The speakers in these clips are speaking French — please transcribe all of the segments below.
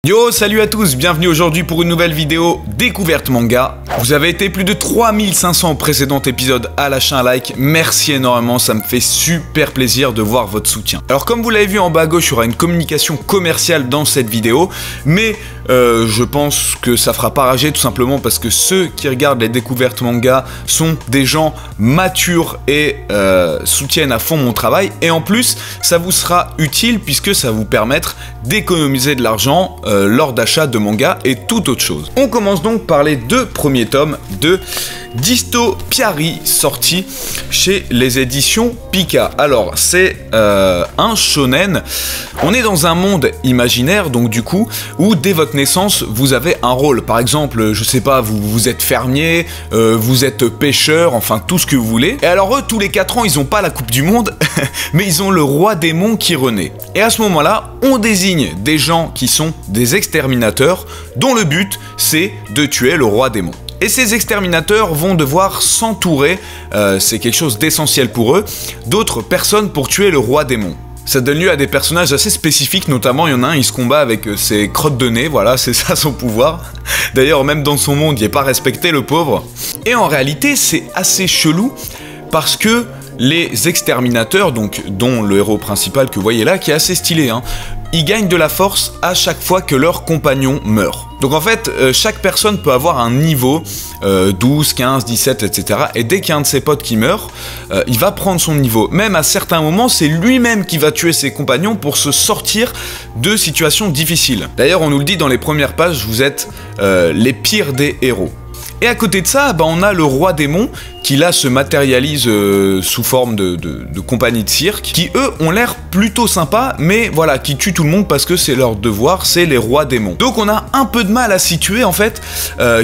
Yo, salut à tous, bienvenue aujourd'hui pour une nouvelle vidéo découverte manga. Vous avez été plus de 3500 au précédent épisode à lâcher un like, merci énormément, ça me fait super plaisir de voir votre soutien. Alors comme vous l'avez vu en bas à gauche, il y aura une communication commerciale dans cette vidéo, mais je pense que ça fera pas rager tout simplement parce que ceux qui regardent les découvertes manga sont des gens matures et soutiennent à fond mon travail, et en plus ça vous sera utile puisque ça va vous permettre d'économiser de l'argent lors d'achat de manga et toute autre chose. On commence donc par les deux premiers tomes de Dystopiary sortis chez les éditions Pika. Alors c'est un shonen, on est dans un monde imaginaire donc du coup où dès votre naissance vous avez un rôle. Par exemple, je sais pas, vous êtes fermier, vous êtes pêcheur, enfin tout ce que vous voulez. Et alors eux tous les 4 ans ils ont pas la coupe du monde mais ils ont le roi démon qui renaît. Et à ce moment là on désigne des gens qui sont des exterminateurs dont le but c'est de tuer le roi démon. Et ces exterminateurs vont devoir s'entourer, c'est quelque chose d'essentiel pour eux, d'autres personnes pour tuer le roi démon. Ça donne lieu à des personnages assez spécifiques, notamment il y en a un, il se combat avec ses crottes de nez, voilà, c'est ça son pouvoir. D'ailleurs, même dans son monde, il n'est pas respecté le pauvre. Et en réalité, c'est assez chelou, parce que les exterminateurs, donc, dont le héros principal que vous voyez là, qui est assez stylé, hein, ils gagnent de la force à chaque fois que leur compagnon meurt. Donc en fait, chaque personne peut avoir un niveau 12, 15, 17, etc. Et dès qu'il y a un de ses potes qui meurt, il va prendre son niveau. Même à certains moments, c'est lui-même qui va tuer ses compagnons pour se sortir de situations difficiles. D'ailleurs, on nous le dit dans les premières pages, vous êtes les pires des héros. Et à côté de ça, bah, on a le roi démon qui là se matérialise sous forme de compagnie de cirque, qui eux ont l'air plutôt sympas, mais voilà, qui tuent tout le monde parce que c'est leur devoir, c'est les rois démons. Donc on a un peu de mal à situer en fait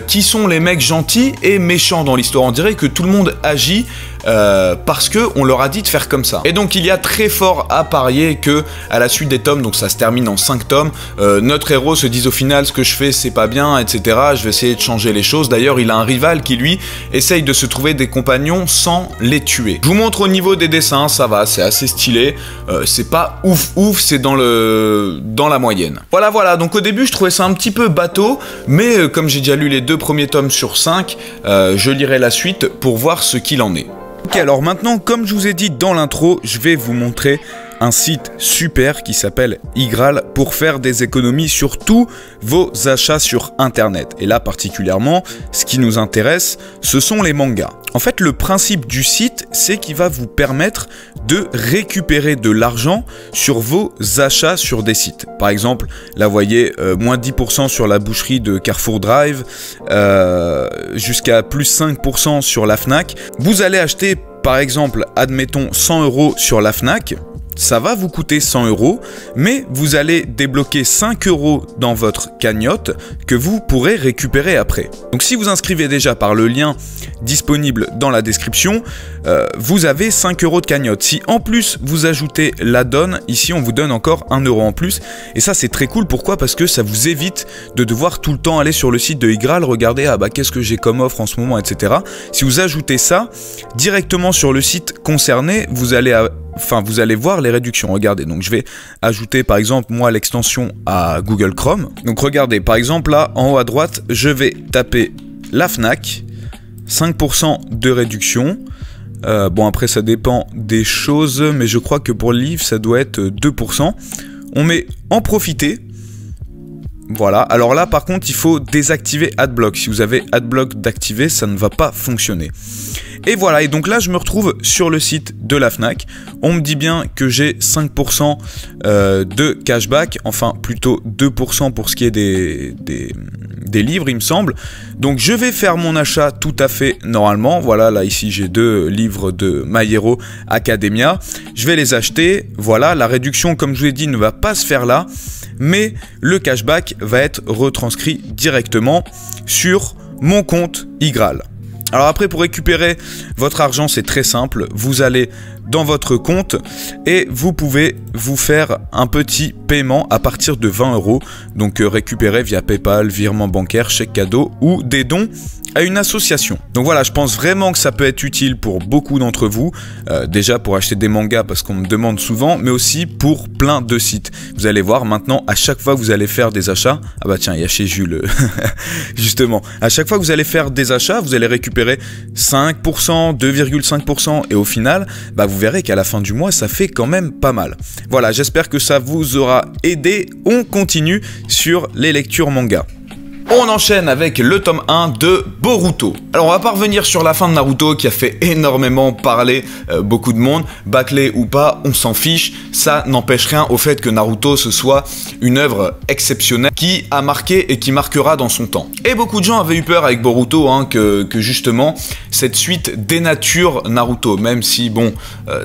qui sont les mecs gentils et méchants dans l'histoire. On dirait que tout le monde agit parce que on leur a dit de faire comme ça. Et donc il y a très fort à parier que à la suite des tomes, donc ça se termine en 5 tomes, notre héros se dit au final ce que je fais c'est pas bien, etc. Je vais essayer de changer les choses. D'ailleurs il a un rival qui lui essaye de se trouver des compagnons sans les tuer. Je vous montre au niveau des dessins, ça va, c'est assez stylé, c'est pas ouf, c'est dans la moyenne. Voilà, donc au début je trouvais ça un petit peu bateau, mais comme j'ai déjà lu les 2 premiers tomes sur 5, je lirai la suite pour voir ce qu'il en est. Ok, alors maintenant, comme je vous ai dit dans l'intro, je vais vous montrer un site super qui s'appelle Igral pour faire des économies sur tous vos achats sur internet. Et là particulièrement, ce qui nous intéresse, ce sont les mangas. En fait, le principe du site, c'est qu'il va vous permettre de récupérer de l'argent sur vos achats sur des sites. Par exemple, là vous voyez, moins 10% sur la boucherie de Carrefour Drive, jusqu'à plus 5% sur la Fnac. Vous allez acheter, par exemple, admettons 100 € sur la Fnac. Ça va vous coûter 100 €, mais vous allez débloquer 5 € dans votre cagnotte que vous pourrez récupérer après. Donc si vous inscrivez déjà par le lien disponible dans la description, vous avez 5 € de cagnotte. Si en plus vous ajoutez l'add-on, ici on vous donne encore 1 € en plus. Et ça c'est très cool, pourquoi? Parce que ça vous évite de devoir tout le temps aller sur le site de Igral, regarder ah bah qu'est-ce que j'ai comme offre en ce moment, etc. Si vous ajoutez ça directement sur le site concerné, vous allez voir les réductions. Regardez, donc je vais ajouter par exemple moi l'extension à Google Chrome. Donc regardez, par exemple là en haut à droite, je vais taper la Fnac, 5% de réduction. Bon après ça dépend des choses, mais je crois que pour le livre ça doit être 2%. On met en profiter. Voilà, alors là par contre il faut désactiver Adblock. Si vous avez Adblock d'activer, ça ne va pas fonctionner. Et voilà, et donc là je me retrouve sur le site de la Fnac. On me dit bien que j'ai 5% de cashback, enfin plutôt 2% pour ce qui est des livres il me semble. Donc je vais faire mon achat tout à fait normalement. Voilà, là ici j'ai 2 livres de My Hero Academia. Je vais les acheter. Voilà, la réduction comme je vous l'ai dit ne va pas se faire là, mais le cashback va être retranscrit directement sur mon compte Igral. Alors après, pour récupérer votre argent, c'est très simple. Vous allez dans votre compte et vous pouvez vous faire un petit paiement à partir de 20 €, donc récupéré via PayPal, virement bancaire, chèque cadeau ou des dons à une association. Donc voilà, je pense vraiment que ça peut être utile pour beaucoup d'entre vous, déjà pour acheter des mangas parce qu'on me demande souvent, mais aussi pour plein de sites. Vous allez voir maintenant, à chaque fois que vous allez faire des achats, ah bah tiens, il y a chez Jules, justement, à chaque fois que vous allez faire des achats, vous allez récupérer 5%, 2,5% et au final, bah vous verrez qu'à la fin du mois, ça fait quand même pas mal. Voilà, j'espère que ça vous aura aidé. On continue sur les lectures manga. On enchaîne avec le tome 1 de Boruto. Alors on va pas revenir sur la fin de Naruto qui a fait énormément parler beaucoup de monde, bâclé ou pas, on s'en fiche, ça n'empêche rien au fait que Naruto ce soit une œuvre exceptionnelle qui a marqué et qui marquera dans son temps. Et beaucoup de gens avaient eu peur avec Boruto que justement cette suite dénature Naruto, même si bon,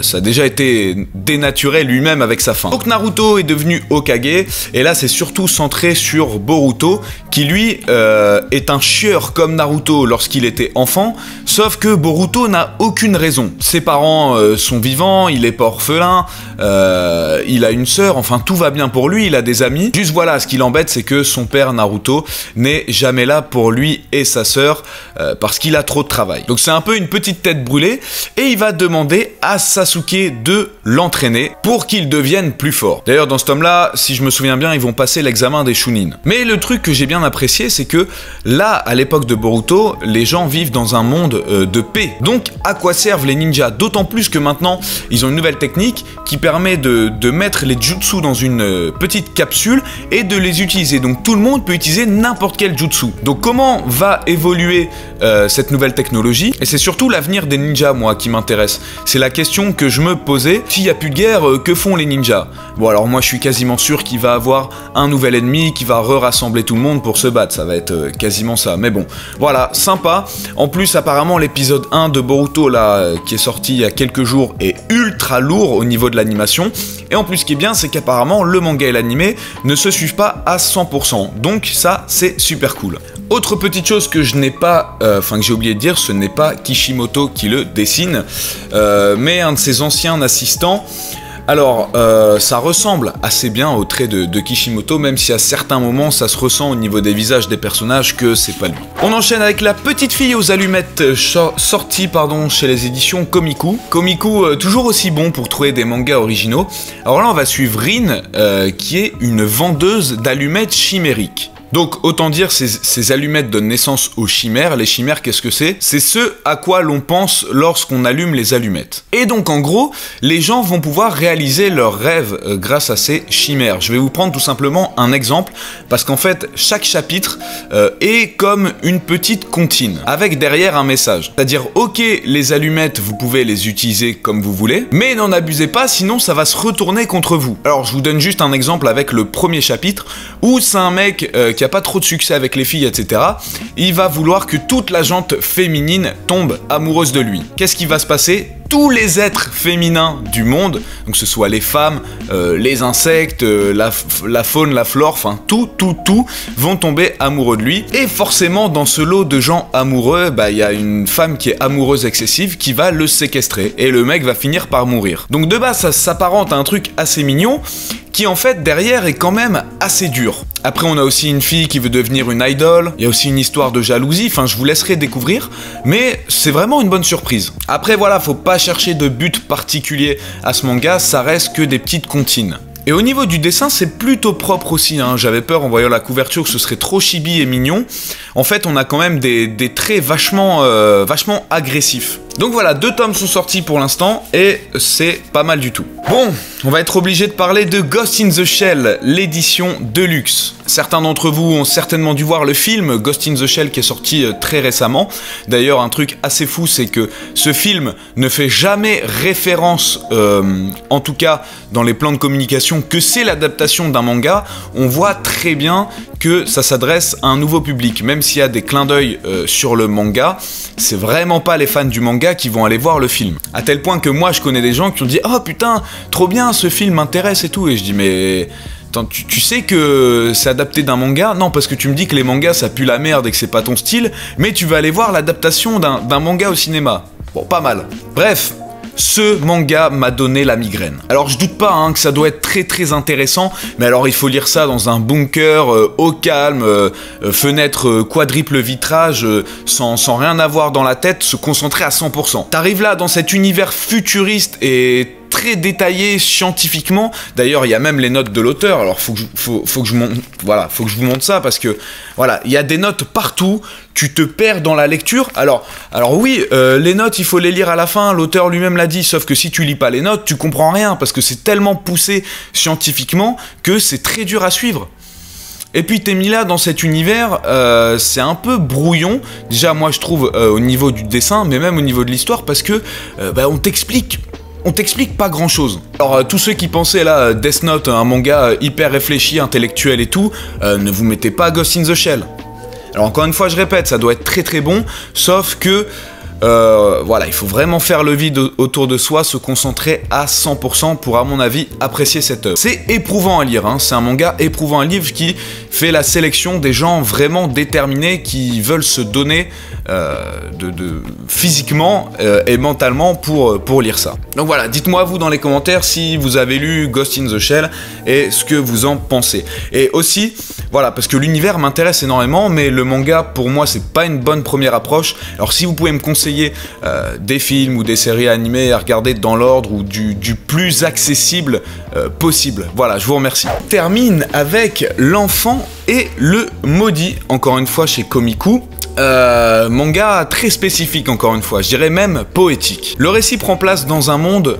ça a déjà été dénaturé lui-même avec sa fin. Donc Naruto est devenu Hokage et là c'est surtout centré sur Boruto qui lui est un chieur comme Naruto lorsqu'il était enfant, sauf que Boruto n'a aucune raison. Ses parents sont vivants, il est pas orphelin, il a une sœur, enfin tout va bien pour lui, il a des amis. Juste voilà, ce qui l'embête c'est que son père Naruto n'est jamais là pour lui et sa sœur parce qu'il a trop de travail. Donc c'est un peu une petite tête brûlée et il va demander à Sasuke de l'entraîner pour qu'il devienne plus fort. D'ailleurs dans ce tome là, si je me souviens bien, ils vont passer l'examen des Chunin. Mais le truc que j'ai bien apprécié, c'est que là, à l'époque de Boruto, les gens vivent dans un monde de paix. Donc, à quoi servent les ninjas? D'autant plus que maintenant, ils ont une nouvelle technique qui permet de mettre les jutsu dans une petite capsule et de les utiliser. Donc, tout le monde peut utiliser n'importe quel jutsu. Donc, comment va évoluer cette nouvelle technologie? Et c'est surtout l'avenir des ninjas, moi, qui m'intéresse. C'est la question que je me posais. S'il n'y a plus de guerre, que font les ninjas? Bon, alors moi, je suis quasiment sûr qu'il va avoir un nouvel ennemi qui va rassembler tout le monde pour se battre. Ça va être quasiment ça, mais bon, voilà, sympa. En plus, apparemment, l'épisode 1 de Boruto, là, qui est sorti il y a quelques jours, est ultra lourd au niveau de l'animation. Et en plus, ce qui est bien, c'est qu'apparemment, le manga et l'animé ne se suivent pas à 100%. Donc ça, c'est super cool. Autre petite chose que je n'ai pas, que j'ai oublié de dire, ce n'est pas Kishimoto qui le dessine, mais un de ses anciens assistants. Alors, ça ressemble assez bien au trait de Kishimoto, même si à certains moments, ça se ressent au niveau des visages des personnages que c'est pas lui. On enchaîne avec La petite fille aux allumettes, sortie chez les éditions Komiku. Komiku, toujours aussi bon pour trouver des mangas originaux. Alors là, on va suivre Rin, qui est une vendeuse d'allumettes chimériques. Donc autant dire ces allumettes donnent naissance aux chimères. Les chimères, qu'est-ce que c'est? C'est ce à quoi l'on pense lorsqu'on allume les allumettes. Et donc en gros, les gens vont pouvoir réaliser leurs rêves grâce à ces chimères. Je vais vous prendre tout simplement un exemple, parce qu'en fait, chaque chapitre est comme une petite comptine, avec derrière un message. C'est-à-dire, ok, les allumettes, vous pouvez les utiliser comme vous voulez, mais n'en abusez pas, sinon ça va se retourner contre vous. Alors je vous donne juste un exemple avec le premier chapitre, où c'est un mec qui a pas trop de succès avec les filles, etc. Il va vouloir que toute la gente féminine tombe amoureuse de lui. Qu'est-ce qui va se passer? Tous les êtres féminins du monde, donc que ce soit les femmes, les insectes, la faune, la flore, enfin tout, vont tomber amoureux de lui. Et forcément, dans ce lot de gens amoureux, bah il y a une femme qui est amoureuse excessive qui va le séquestrer. Et le mec va finir par mourir. Donc de base, ça s'apparente à un truc assez mignon, qui en fait derrière est quand même assez dur. Après on a aussi une fille qui veut devenir une idole, il y a aussi une histoire de jalousie, enfin je vous laisserai découvrir, mais c'est vraiment une bonne surprise. Après voilà, faut pas chercher de but particulier à ce manga, ça reste que des petites comptines. Et au niveau du dessin, c'est plutôt propre aussi, hein. J'avais peur en voyant la couverture que ce serait trop chibi et mignon. En fait, on a quand même des traits vachement agressifs. Donc voilà, 2 tomes sont sortis pour l'instant et c'est pas mal du tout. Bon, on va être obligé de parler de Ghost in the Shell, l'édition Deluxe. Certains d'entre vous ont certainement dû voir le film Ghost in the Shell qui est sorti très récemment. D'ailleurs, un truc assez fou, c'est que ce film ne fait jamais référence, en tout cas dans les plans de communication, que c'est l'adaptation d'un manga. On voit très bien que ça s'adresse à un nouveau public, même s'il y a des clins d'œil sur le manga, c'est vraiment pas les fans du manga qui vont aller voir le film. À tel point que moi je connais des gens qui ont dit « Oh putain, trop bien, ce film m'intéresse et tout », et je dis « Mais attends, tu sais que c'est adapté d'un manga? Non, parce que tu me dis que les mangas ça pue la merde et que c'est pas ton style, mais tu vas aller voir l'adaptation d'un manga au cinéma. » Bon, pas mal. Bref. ce manga m'a donné la migraine. Alors je doute pas hein, que ça doit être très intéressant, mais alors il faut lire ça dans un bunker, au calme, fenêtre quadruple vitrage, sans rien avoir dans la tête, se concentrer à 100%. T'arrives là dans cet univers futuriste et très détaillé scientifiquement. D'ailleurs, il y a même les notes de l'auteur. Alors, faut que je vous montre ça parce que voilà, il y a des notes partout. Tu te perds dans la lecture. Alors oui, les notes, il faut les lire à la fin. L'auteur lui-même l'a dit. Sauf que si tu lis pas les notes, tu comprends rien parce que c'est tellement poussé scientifiquement que c'est très dur à suivre. Et puis t'es mis là dans cet univers, c'est un peu brouillon, déjà moi je trouve au niveau du dessin, mais même au niveau de l'histoire, parce que on t'explique pas grand chose. Alors tous ceux qui pensaient là, Death Note, un manga hyper réfléchi, intellectuel et tout, ne vous mettez pas Ghost in the Shell. Alors encore une fois je répète, ça doit être très bon, sauf que voilà, il faut vraiment faire le vide autour de soi, se concentrer à 100% pour, à mon avis, apprécier cette œuvre. C'est éprouvant à lire, hein, c'est un manga éprouvant à lire qui fait la sélection des gens vraiment déterminés qui veulent se donner physiquement et mentalement pour lire ça. Donc voilà, dites-moi vous dans les commentaires si vous avez lu Ghost in the Shell et ce que vous en pensez. Et aussi, voilà, parce que l'univers m'intéresse énormément, mais le manga, pour moi, c'est pas une bonne première approche. Alors si vous pouvez me conseiller des films ou des séries animées à regarder dans l'ordre ou du plus accessible possible. Voilà, je vous remercie. On termine avec L'Enfant et le Maudit, encore une fois chez Komiku. Manga très spécifique encore une fois, je dirais même poétique. Le récit prend place dans un monde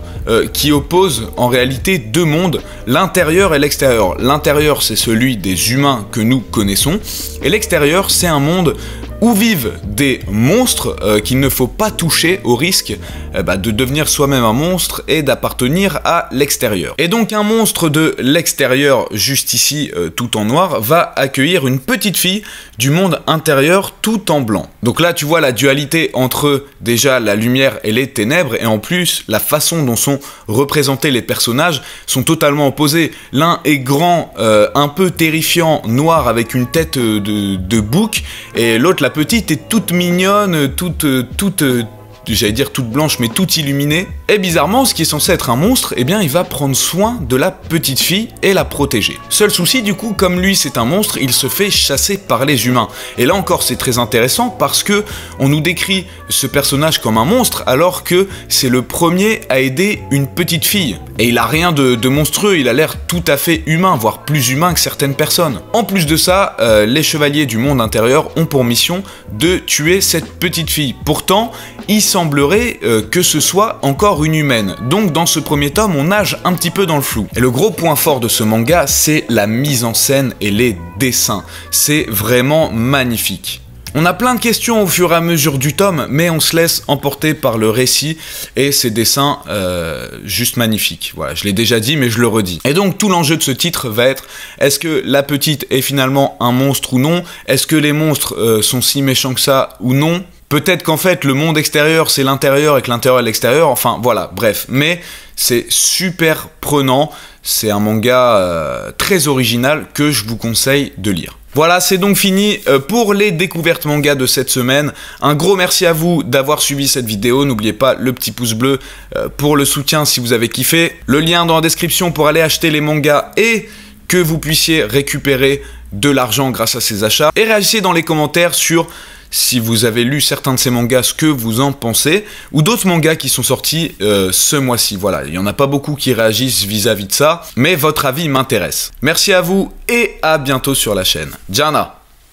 qui oppose en réalité deux mondes, l'intérieur et l'extérieur. L'intérieur c'est celui des humains que nous connaissons, et l'extérieur c'est un monde où vivent des monstres qu'il ne faut pas toucher au risque de devenir soi-même un monstre et d'appartenir à l'extérieur. Et donc un monstre de l'extérieur, juste ici tout en noir, va accueillir une petite fille du monde intérieur tout en blanc. Donc là tu vois la dualité entre déjà la lumière et les ténèbres, et en plus la façon dont sont représentés les personnages sont totalement opposés. L'un est grand, un peu terrifiant, noir avec une tête de bouc, et l'autre, la petite, est toute mignonne, j'allais dire toute blanche, mais toute illuminée. Et bizarrement, ce qui est censé être un monstre, eh bien il va prendre soin de la petite fille et la protéger. Seul souci du coup, comme lui c'est un monstre, il se fait chasser par les humains. Et là encore c'est très intéressant parce que on nous décrit ce personnage comme un monstre alors que c'est le premier à aider une petite fille. Et il a rien de monstrueux, il a l'air tout à fait humain, voire plus humain que certaines personnes. En plus de ça, les chevaliers du monde intérieur ont pour mission de tuer cette petite fille. Pourtant, il semblerait que ce soit encore une humaine. Donc dans ce premier tome, on nage un petit peu dans le flou. Et le gros point fort de ce manga, c'est la mise en scène et les dessins. C'est vraiment magnifique. On a plein de questions au fur et à mesure du tome, mais on se laisse emporter par le récit et ces dessins juste magnifiques. Voilà, je l'ai déjà dit, mais je le redis. Et donc tout l'enjeu de ce titre va être, est-ce que la petite est finalement un monstre ou non? Est-ce que les monstres sont si méchants que ça ou non? Peut-être qu'en fait le monde extérieur c'est l'intérieur et que l'intérieur est l'extérieur, enfin voilà, bref. Mais c'est super prenant, c'est un manga très original que je vous conseille de lire. Voilà, c'est donc fini pour les découvertes manga de cette semaine. Un gros merci à vous d'avoir suivi cette vidéo. N'oubliez pas le petit pouce bleu pour le soutien si vous avez kiffé. Le lien dans la description pour aller acheter les mangas et que vous puissiez récupérer de l'argent grâce à ces achats. Et réagissez dans les commentaires sur si vous avez lu certains de ces mangas, ce que vous en pensez, ou d'autres mangas qui sont sortis ce mois-ci. Voilà, il n'y en a pas beaucoup qui réagissent vis-à-vis de ça, mais votre avis m'intéresse. Merci à vous et à bientôt sur la chaîne. Diana.